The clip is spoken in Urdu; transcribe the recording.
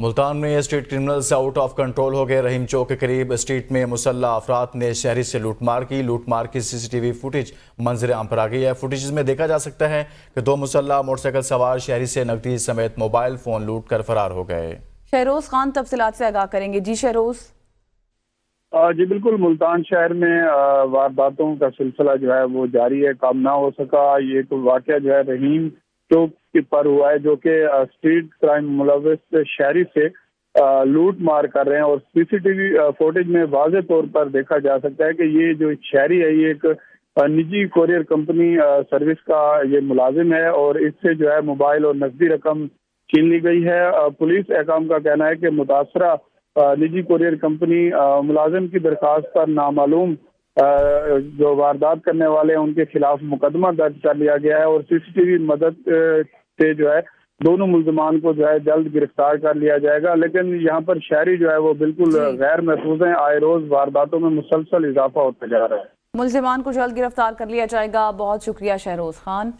ملتان میں street criminals out of control ہو گئے۔ رحیم چوک کے قریب اسٹریٹ میں مسلح افراد نے شہری سے لوٹ مار کی سی سی ٹی وی فوٹیج منظر عام پر آ گئی ہے۔ فوٹیج میں دیکھا جا سکتا ہے کہ دو مسلح موٹر سائیکل سوار شہری سے نقدی سمیت موبائل فون لوٹ کر فرار ہو گئے۔ شہروز خان تفصیلات سے آگاہ کریں گے۔ جی شہروز۔ جی بالکل، ملتان شہر میں وارداتوں کا سلسلہ جو ہے وہ جاری ہے، کام نہ ہو سکا۔ یہ ایک واقعہ جو ہے رحیم چوک پر ہوا ہے، جو کہ اسٹریٹ کرائم ملوث شہری سے لوٹ مار کر رہے ہیں، اور سی سی ٹی وی فوٹیج میں واضح طور پر دیکھا جا سکتا ہے کہ یہ جو شہری ہے یہ ایک نجی کوریئر کمپنی سروس کا یہ ملازم ہے، اور اس سے جو ہے موبائل اور نقدی رقم چھین لی گئی ہے۔ پولیس حکام کا کہنا ہے کہ متاثرہ نجی کوریئر کمپنی ملازم کی درخواست پر نامعلوم جو واردات کرنے والے ہیں ان کے خلاف مقدمہ درج کر لیا گیا ہے، اور سی سی ٹی وی مدد سے جو ہے دونوں ملزمان کو جو ہے جلد گرفتار کر لیا جائے گا۔ لیکن یہاں پر شہری جو ہے وہ بالکل غیر محفوظ ہیں، آئے روز وارداتوں میں مسلسل اضافہ ہوتا جا رہا ہے۔ ملزمان کو جلد گرفتار کر لیا جائے گا۔ بہت شکریہ شہروز خان۔